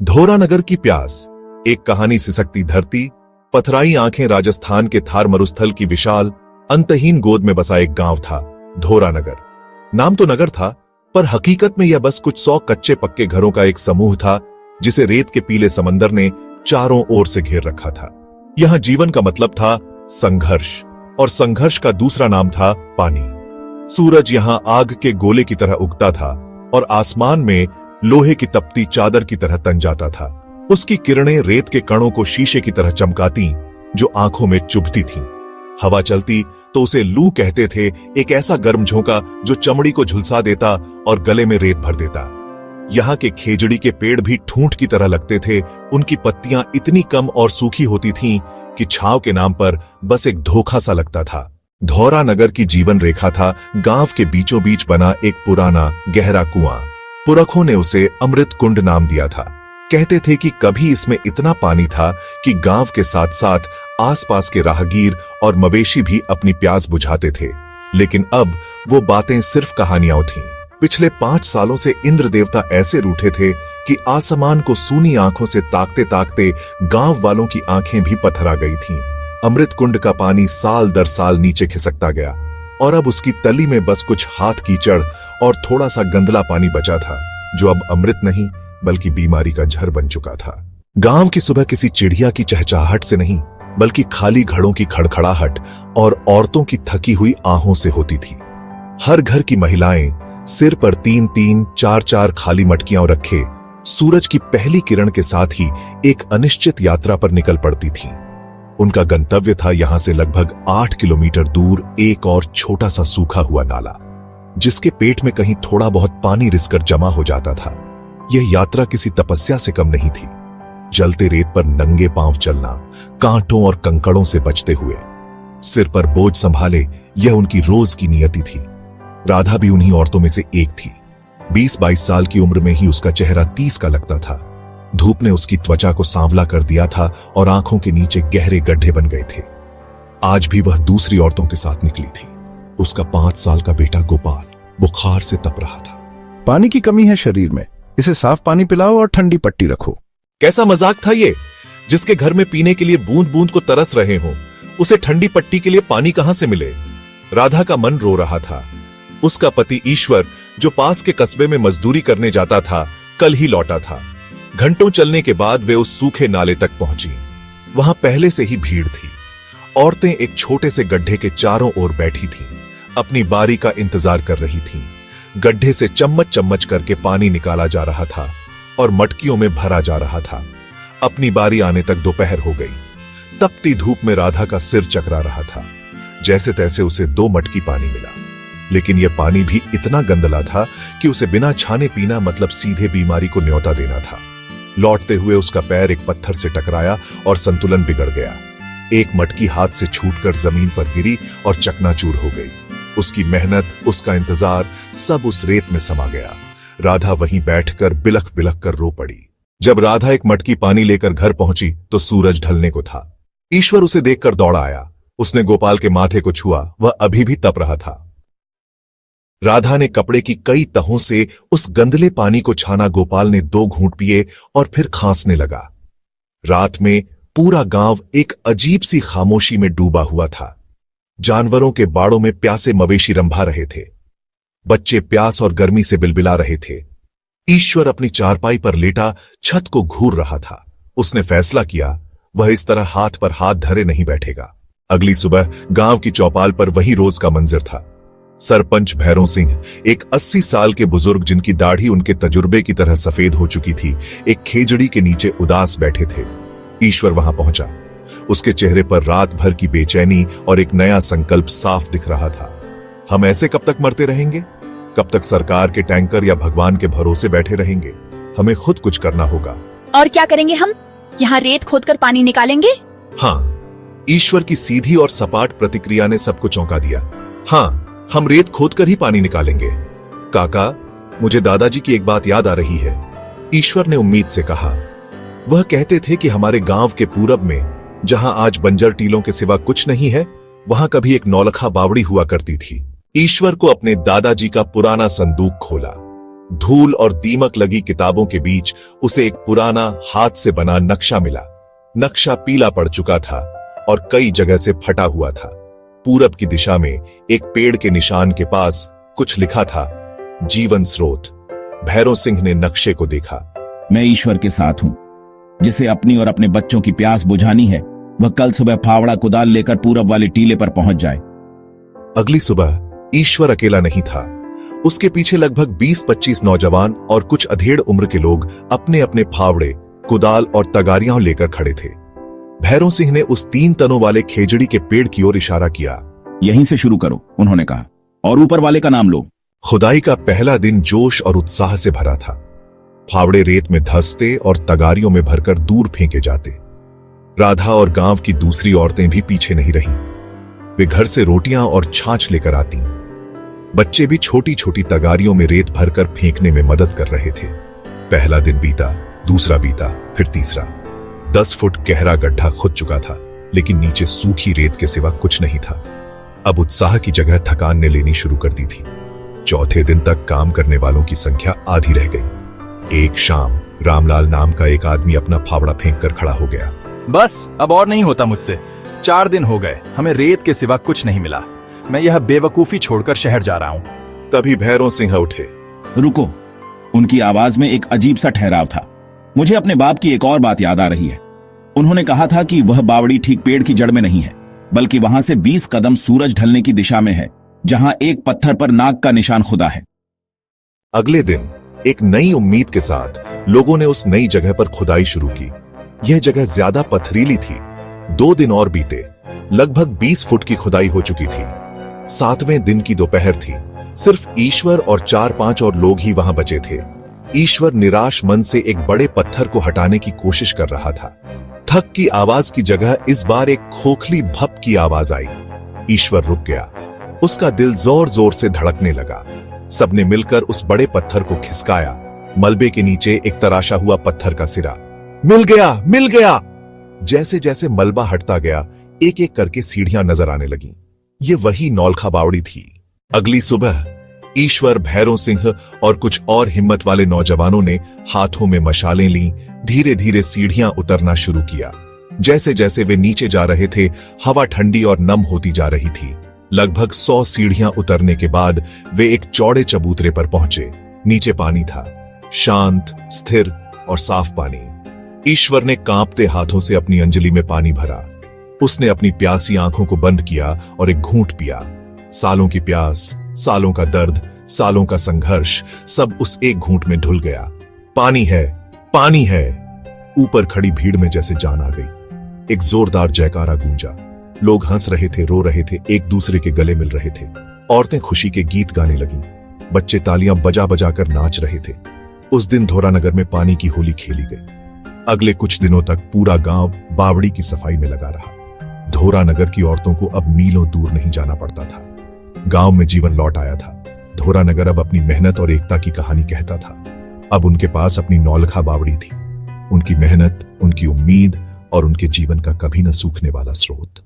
धोरानगर की प्यास, एक कहानी सिसकती धरती, पथराई आंखें राजस्थान के थार मरुस्थल की विशाल अंतहीन गोद में बसा एक गांव था धोरानगर। नाम तो नगर था, पर हकीकत में यह बस कुछ 100 कच्चे पक्के घरों का एक समूह था जिसे रेत के पीले समंदर ने चारों ओर से घेर रखा था। यहां जीवन का मतलब था संघर्ष, और संघर्ष का दूसरा नाम था पानी। सूरज यहां आग के गोले की तरह उगता था और आसमान में लोहे की तपती चादर की तरह तन जाता था। उसकी किरणें रेत के कणों को शीशे की तरह चमकाती, जो आंखों में चुभती थीं। हवा चलती तो उसे लू कहते थे, एक ऐसा गर्म झोंका जो चमड़ी को झुलसा देता और गले में रेत भर देता। यहाँ के खेजड़ी के पेड़ भी ठूंठ की तरह लगते थे। उनकी पत्तियां इतनी कम और सूखी होती थीं कि छांव के नाम पर बस एक धोखा सा लगता था। धौरानगर की जीवन रेखा था गांव के बीचों बीच बना एक पुराना गहरा कुआं। पुरखों ने उसे अमृत कुंड नाम दिया था। कहते थे कि कभी इसमें इतना पानी था कि गांव के साथ साथ आसपास के राहगीर और मवेशी भी अपनी प्यास बुझाते थे। लेकिन अब वो बातें सिर्फ कहानियां थीं। पिछले 5 सालों से इंद्र देवता ऐसे रूठे थे कि आसमान को सूनी आंखों से ताकते ताकते गांव वालों की आंखें भी पथरा गई थीं। अमृत कुंड का पानी साल दर साल नीचे खिसकता गया और अब उसकी तली में बस कुछ हाथ कीचड़ और थोड़ा सा गंदला पानी बचा था, जो अब अमृत नहीं बल्कि बीमारी का झर बन चुका था। गांव की सुबह किसी चिड़िया की चहचहाहट से नहीं, बल्कि खाली घड़ों की खड़खड़ाहट और औरतों की थकी हुई आहों से होती थी। हर घर की महिलाएं सिर पर 3-3, 4-4 खाली मटकियां रखे सूरज की पहली किरण के साथ ही एक अनिश्चित यात्रा पर निकल पड़ती थीं। उनका गंतव्य था यहां से लगभग 8 किलोमीटर दूर एक और छोटा सा सूखा हुआ नाला, जिसके पेट में कहीं थोड़ा बहुत पानी रिसकर जमा हो जाता था। यह यात्रा किसी तपस्या से कम नहीं थी। जलते रेत पर नंगे पांव चलना, कांटों और कंकड़ों से बचते हुए, सिर पर बोझ संभाले, यह उनकी रोज की नियति थी। राधा भी उन्हीं औरतों में से एक थी। 20-22 साल की उम्र में ही उसका चेहरा 30 का लगता था। धूप ने उसकी त्वचा को सांवला कर दिया था और आंखों के नीचे गहरे गड्ढे बन गए थे। आज भी वह दूसरी औरतों के साथ निकली थी। उसका 5 साल का बेटा गोपाल बुखार से तप रहा था। पानी की कमी है शरीर में, इसे साफ पानी पिलाओ और ठंडी पट्टी रखो। कैसा मजाक था ये? जिसके घर में पीने के लिए बूंद बूंद को तरस रहे हो, उसे ठंडी पट्टी के लिए पानी कहां से मिले? राधा का मन रो रहा था। उसका पति ईश्वर, जो पास के कस्बे में मजदूरी करने जाता था, कल ही लौटा था। घंटों चलने के बाद वे उस सूखे नाले तक पहुंची। वहां पहले से ही भीड़ थी। औरतें एक छोटे से गड्ढे के चारों ओर बैठी थीं, अपनी बारी का इंतजार कर रही थीं। गड्ढे से चम्मच चम्मच करके पानी निकाला जा रहा था और मटकियों में भरा जा रहा था। अपनी बारी आने तक दोपहर हो गई। तपती धूप में राधा का सिर चकरा रहा था। जैसे तैसे उसे 2 मटकी पानी मिला, लेकिन यह पानी भी इतना गंदला था कि उसे बिना छाने पीना मतलब सीधे बीमारी को न्योता देना था। लौटते हुए उसका पैर एक पत्थर से टकराया और संतुलन बिगड़ गया। एक मटकी हाथ से छूटकर जमीन पर गिरी और चकनाचूर हो गई। उसकी मेहनत, उसका इंतजार, सब उस रेत में समा गया। राधा वहीं बैठकर बिलख बिलख कर रो पड़ी। जब राधा एक मटकी पानी लेकर घर पहुंची तो सूरज ढलने को था। ईश्वर उसे देखकर दौड़ा आया। उसने गोपाल के माथे को छुआ। वह अभी भी तप रहा था। राधा ने कपड़े की कई तहों से उस गंदले पानी को छाना। गोपाल ने 2 घूंट पिए और फिर खांसने लगा। रात में पूरा गांव एक अजीब सी खामोशी में डूबा हुआ था। जानवरों के बाड़ों में प्यासे मवेशी रंभा रहे थे। बच्चे प्यास और गर्मी से बिलबिला रहे थे। ईश्वर अपनी चारपाई पर लेटा छत को घूर रहा था। उसने फैसला किया, वह इस तरह हाथ पर हाथ धरे नहीं बैठेगा। अगली सुबह गांव की चौपाल पर वही रोज का मंजर था। सरपंच भैरों सिंह, एक 80 साल के बुजुर्ग जिनकी दाढ़ी उनके तजुर्बे की तरह सफेद हो चुकी थी, एक खेजड़ी के नीचे उदास बैठे थे। ईश्वर वहां पहुंचा। उसके चेहरे पर रात भर की बेचैनी और एक नया संकल्प साफ दिख रहा था। हम ऐसे कब तक मरते रहेंगे? कब तक सरकार के टैंकर या भगवान के भरोसे बैठे रहेंगे? हमें खुद कुछ करना होगा। और क्या करेंगे हम? यहाँ रेत खोदकर पानी निकालेंगे? हाँ, ईश्वर की सीधी और सपाट प्रतिक्रिया ने सबको चौंका दिया। हाँ, हम रेत खोदकर ही पानी निकालेंगे। काका, मुझे दादाजी की एक बात याद आ रही है, ईश्वर ने उम्मीद से कहा। वह कहते थे कि हमारे गांव के पूरब में, जहां आज बंजर टीलों के सिवा कुछ नहीं है, वहां कभी एक नौलखा बावड़ी हुआ करती थी। ईश्वर को अपने दादाजी का पुराना संदूक खोला। धूल और दीमक लगी किताबों के बीच उसे एक पुराना हाथ से बना नक्शा मिला। नक्शा पीला पड़ चुका था और कई जगह से फटा हुआ था। पूरब की दिशा में एक पेड़ के निशान के पास कुछ लिखा था, जीवन स्रोत। भैरव सिंह ने नक्शे को देखा। मैं ईश्वर के साथ हूं। जिसे अपनी और अपने बच्चों की प्यास बुझानी है वह कल सुबह फावड़ा कुदाल लेकर पूरब वाले टीले पर पहुंच जाए। अगली सुबह ईश्वर अकेला नहीं था। उसके पीछे लगभग 20-25 नौजवान और कुछ अधेड़ उम्र के लोग अपने अपने फावड़े, कुदाल और तगारियां लेकर खड़े थे। भैरव सिंह ने उस 3 तनों वाले खेजड़ी के पेड़ की ओर इशारा किया। यहीं से शुरू करो, उन्होंने कहा, और ऊपर वाले का नाम लो। खुदाई का पहला दिन जोश और उत्साह से भरा था। फावड़े रेत में धंसते और तगारियों में भरकर दूर फेंके जाते। राधा और गांव की दूसरी औरतें भी पीछे नहीं रहीं। वे घर से रोटियां और छाछ लेकर आती। बच्चे भी छोटी छोटी तगारियों में रेत भरकर फेंकने में मदद कर रहे थे। पहला दिन बीता, दूसरा बीता, फिर तीसरा। 10 फुट गहरा गड्ढा खुद चुका था, लेकिन नीचे सूखी रेत के सिवा कुछ नहीं था। अब उत्साह की जगह थकान ने लेनी शुरू कर दी थी। चौथे दिन तक काम करने वालों की संख्या आधी रह गई। एक शाम रामलाल नाम का एक आदमी अपना फावड़ा फेंक कर खड़ा हो गया। बस अब और नहीं होता मुझसे। 4 दिन हो गए, हमें रेत के सिवा कुछ नहीं मिला। मैं यह बेवकूफी छोड़कर शहर जा रहा हूं। तभी भैरव सिंह उठे। रुको। उनकी आवाज में एक अजीब सा ठहराव था। मुझे अपने बाप की एक और बात याद आ रही है। उन्होंने कहा था कि वह बावड़ी ठीक पेड़ की जड़ में नहीं है, बल्कि वहां से 20 कदम सूरज ढलने की दिशा में है, जहां एक पत्थर पर नाग का निशान खुदा है। अगले दिन एक नई उम्मीद के साथ लोगों ने उस नई जगह पर खुदाई शुरू की। यह जगह ज्यादा पथरीली थी। 2 दिन और बीते। लगभग 20 फुट की खुदाई हो चुकी थी। 7वें दिन की दोपहर थी। सिर्फ ईश्वर और 4-5 और लोग ही वहां बचे थे। ईश्वर निराश मन से एक बड़े पत्थर को हटाने की कोशिश कर रहा था। थक की आवाज की जगह इस बार एक खोखली भप की आवाज आई। ईश्वर रुक गया। उसका दिल जोर जोर से धड़कने लगा। सबने मिलकर उस बड़े पत्थर को खिसकाया। मलबे के नीचे एक तराशा हुआ पत्थर का सिरा। मिल गया, मिल गया। जैसे जैसे मलबा हटता गया, एक एक करके सीढ़ियां नजर आने लगीं। ये वही नौलखा बावड़ी थी। अगली सुबह ईश्वर, भैरव सिंह और कुछ और हिम्मत वाले नौजवानों ने हाथों में मशालें ली। धीरे धीरे सीढ़ियां उतरना शुरू किया। जैसे जैसे वे नीचे जा रहे थे, हवा ठंडी और नम होती जा रही थी। लगभग 100 सीढ़ियां उतरने के बाद वे एक चौड़े चबूतरे पर पहुंचे। नीचे पानी था, शांत, स्थिर और साफ पानी। ईश्वर ने कांपते हाथों से अपनी अंजलि में पानी भरा। उसने अपनी प्यासी आंखों को बंद किया और एक घूंट पिया। सालों की प्यास, सालों का दर्द, सालों का संघर्ष सब उस एक घूंट में ढुल गया। पानी है, पानी है। ऊपर खड़ी भीड़ में जैसे जान आ गई। एक जोरदार जयकारा गूंजा। लोग हंस रहे थे, रो रहे थे, एक दूसरे के गले मिल रहे थे। औरतें खुशी के गीत गाने लगीं। बच्चे तालियां बजा बजा कर नाच रहे थे। उस दिन धोरानगर में पानी की होली खेली गई। अगले कुछ दिनों तक पूरा गांव बावड़ी की सफाई में लगा रहा। धोरानगर की औरतों को अब मीलों दूर नहीं जाना पड़ता था। गांव में जीवन लौट आया था। धोरानगर अब अपनी मेहनत और एकता की कहानी कहता था। अब उनके पास अपनी नौलखा बावड़ी थी। उनकी मेहनत, उनकी उम्मीद और उनके जीवन का कभी न सूखने वाला स्रोत।